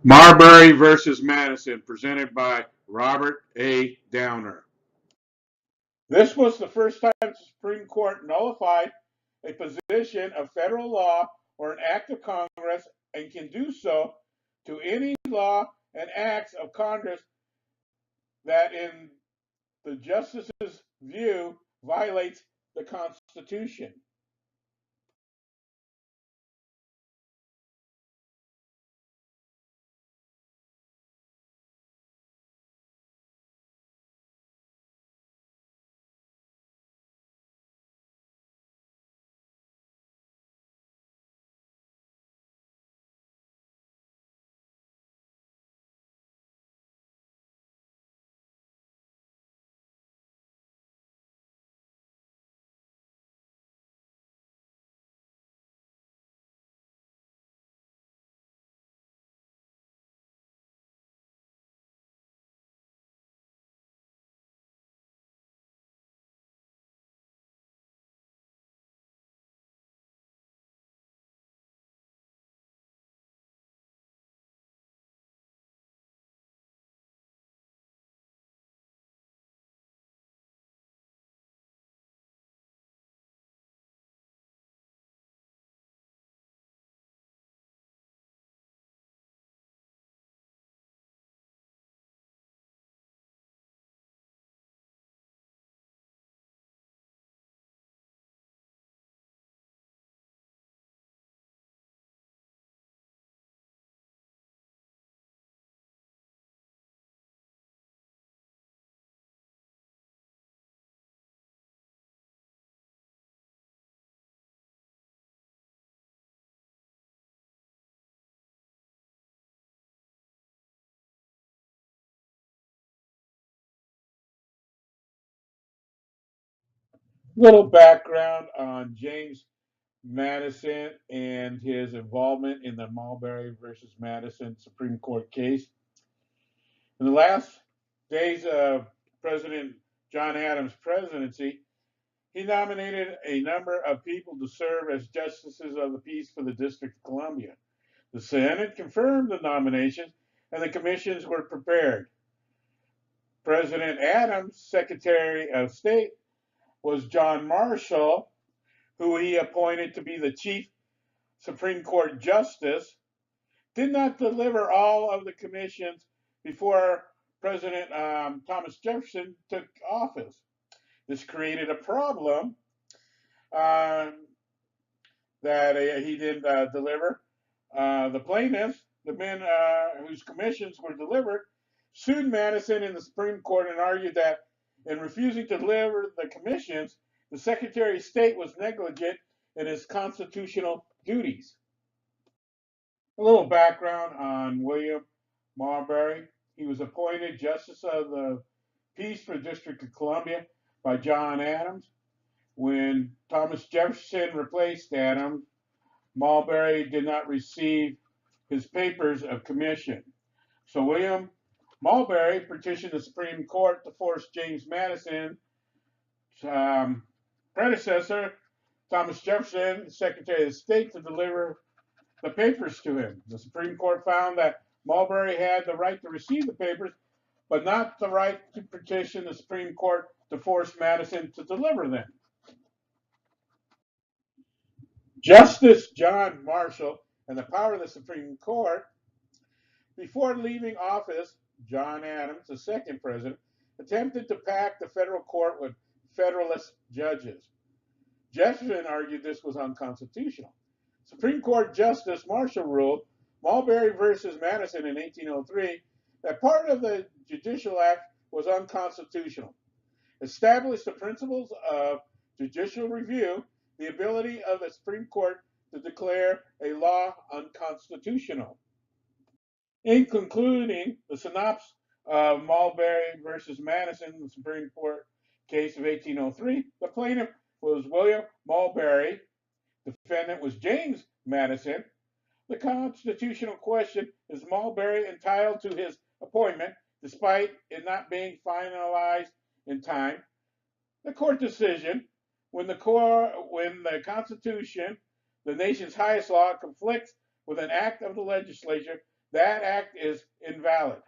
Marbury versus Madison, presented by Robert A. Downer. This was the first time the Supreme Court nullified a position of federal law or an act of Congress and can do so to any law and acts of Congress that, in the justice's view, violates the Constitution. Little background on James Madison and his involvement in the Marbury versus Madison Supreme Court case. In the last days of President John Adams' presidency, he nominated a number of people to serve as justices of the peace for the District of Columbia. The Senate confirmed the nominations and the commissions were prepared. President Adams' Secretary of State was John Marshall, who he appointed to be the Chief Supreme Court Justice, did not deliver all of the commissions before President Thomas Jefferson took office. This created a problem uh, that he didn't deliver. The plaintiffs, the men whose commissions were delivered, sued Madison in the Supreme Court and argued that in refusing to deliver the commissions, the Secretary of State was negligent in his constitutional duties. A little background on William Marbury. He was appointed Justice of the Peace for the District of Columbia by John Adams. When Thomas Jefferson replaced Adams, Marbury did not receive his papers of commission. So William Marbury petitioned the Supreme Court to force James Madison's predecessor, Thomas Jefferson, Secretary of State, to deliver the papers to him. The Supreme Court found that Marbury had the right to receive the papers, but not the right to petition the Supreme Court to force Madison to deliver them. Justice John Marshall and the power of the Supreme Court. Before leaving office, John Adams, the second president, attempted to pack the federal court with Federalist judges. Jefferson argued this was unconstitutional. Supreme Court Justice Marshall ruled, Marbury versus Madison in 1803, that part of the Judicial Act was unconstitutional, established the principles of judicial review, the ability of the Supreme Court to declare a law unconstitutional. In concluding the synopsis of Marbury versus Madison, the Supreme Court case of 1803, the plaintiff was William Marbury, the defendant was James Madison. The constitutional question is Marbury entitled to his appointment despite it not being finalized in time? The court decision, when the Constitution, the nation's highest law, conflicts with an act of the legislature, That act is invalid.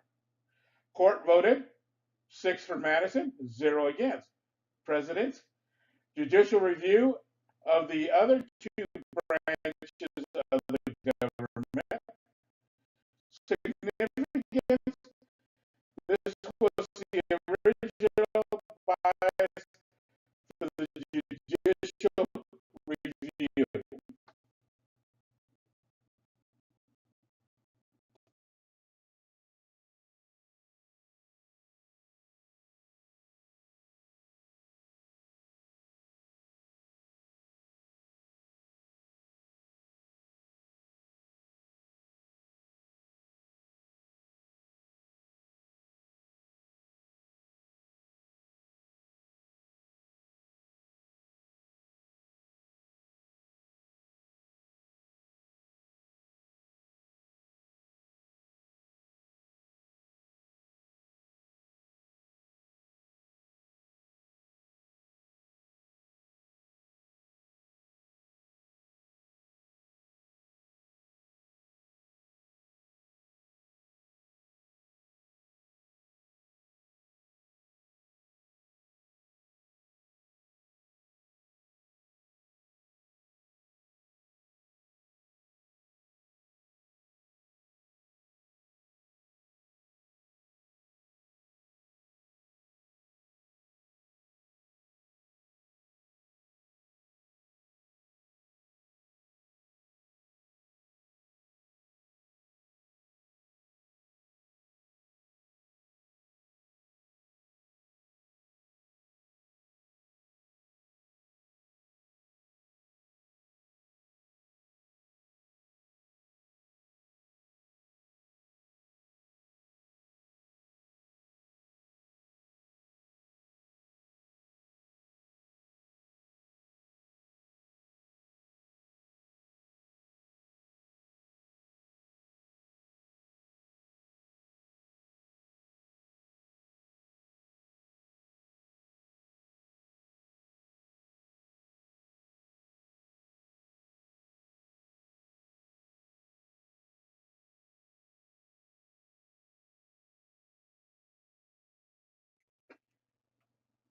Court voted 6 for Madison, 0 against. Presidents, judicial review of the other two branches of the government. Significance, this was the original bias for the judicial review.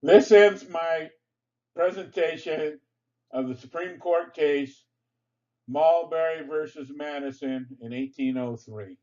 This ends my presentation of the Supreme Court case Marbury versus Madison in 1803.